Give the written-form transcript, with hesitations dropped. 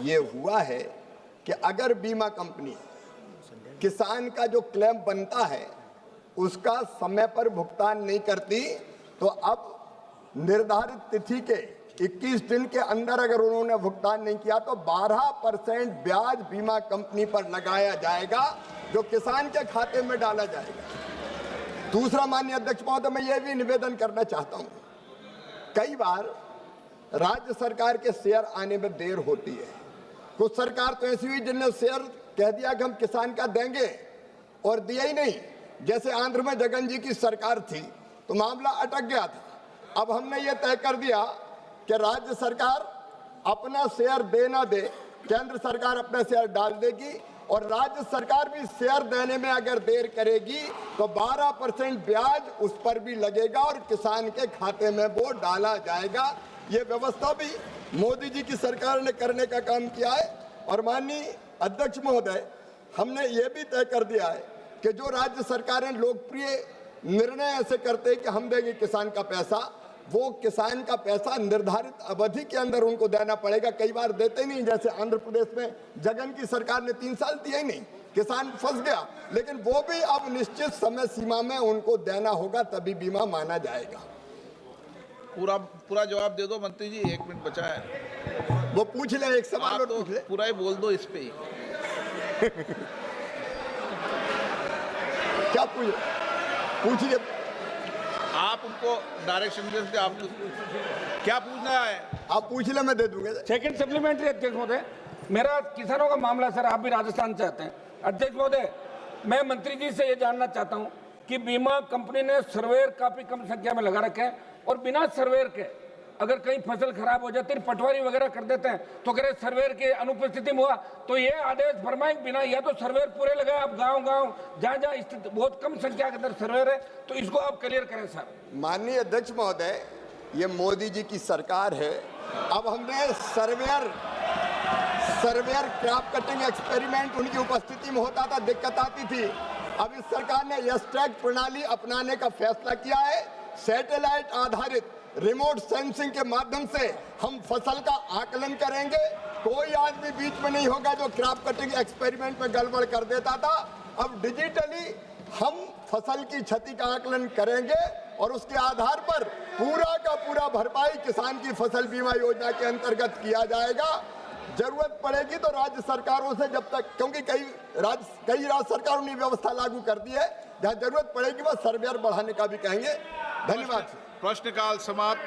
ये हुआ है कि अगर बीमा कंपनी किसान का जो क्लेम बनता है उसका समय पर भुगतान नहीं करती, तो अब निर्धारित तिथि के 21 दिन के अंदर अगर उन्होंने भुगतान नहीं किया तो 12% ब्याज बीमा कंपनी पर लगाया जाएगा, जो किसान के खाते में डाला जाएगा। दूसरा, माननीय अध्यक्ष महोदय, मैं ये भी निवेदन करना चाहता हूं, कई बार राज्य सरकार के शेयर आने में देर होती है। कुछ सरकार तो ऐसी हुई जिनने शेयर कह दिया कि हम किसान का देंगे और दिया ही नहीं। जैसे आंध्र में जगन जी की सरकार थी तो मामला अटक गया था। अब हमने ये तय कर दिया कि राज्य सरकार अपना शेयर दे ना दे, केंद्र सरकार अपना शेयर डाल देगी, और राज्य सरकार भी शेयर देने में अगर देर करेगी तो 12% ब्याज उस पर भी लगेगा और किसान के खाते में वो डाला जाएगा। ये व्यवस्था भी मोदी जी की सरकार ने करने का काम किया है। और माननीय अध्यक्ष महोदय, हमने ये भी तय कर दिया है कि जो राज्य सरकारें लोकप्रिय निर्णय ऐसे करते हैं कि हम देंगे किसान का पैसा, वो किसान का पैसा निर्धारित अवधि के अंदर उनको देना पड़ेगा। कई बार देते नहीं, जैसे आंध्र प्रदेश में जगन की सरकार ने 3 साल दिया ही नहीं, किसान फंस गया। लेकिन वो भी अब निश्चित समय सीमा में उनको देना होगा, तभी बीमा माना जाएगा। पूरा जवाब दे दो मंत्री जी, 1 मिनट बचा है। वो पूछ ले, एक सवाल और तो पूछ ले। पूरा ही बोल दो इस पे ही। क्या पूछिए। आप उनको डायरेक्शन दे, आप क्या पूछना है आप पूछ ले, मैं दे दूंगा। सेकंड सप्लीमेंट्री अध्यक्ष महोदय, मेरा किसानों का मामला, सर आप भी राजस्थान से आते हैं। अध्यक्ष महोदय, मैं मंत्री जी से ये जानना चाहता हूँ कि बीमा कंपनी ने सर्वेयर काफी कम संख्या में लगा रखे हैं, और बिना सर्वेयर के अगर कहीं फसल खराब हो जाती है, पटवारी वगैरह कर देते हैं, तो अगर सर्वेयर के अनुपस्थिति में हुआ तो ये आदेश फरमाएं बिना, या तो सर्वेयर पूरे लगाए। आप गांव जहाँ स्थिति बहुत कम संख्या के अंदर सर्वेयर है, तो इसको आप क्लियर करें सर। माननीय अध्यक्ष महोदय, ये मोदी जी की सरकार है। अब हमने सर्वेयर क्रॉप कटिंग एक्सपेरिमेंट उनकी उपस्थिति में होता था, दिक्कत आती थी। अब इस सरकार ने यस टैग प्रणाली अपनाने का फैसला किया है। सैटेलाइट आधारित रिमोट सेंसिंग के माध्यम से हम फसल का आकलन करेंगे। कोई आदमी बीच में नहीं होगा जो क्रॉप कटिंग एक्सपेरिमेंट में गड़बड़ कर देता था। अब डिजिटली हम फसल की क्षति का आकलन करेंगे और उसके आधार पर पूरा का पूरा भरपाई किसान की फसल बीमा योजना के अंतर्गत किया जाएगा। जरूरत पड़ेगी तो राज्य सरकारों से, जब तक, क्योंकि कई राज्य सरकारों ने व्यवस्था लागू कर दी है, जहां जरूरत पड़ेगी वह सर्वेयर बढ़ाने का भी कहेंगे। धन्यवाद। प्रश्नकाल समाप्त।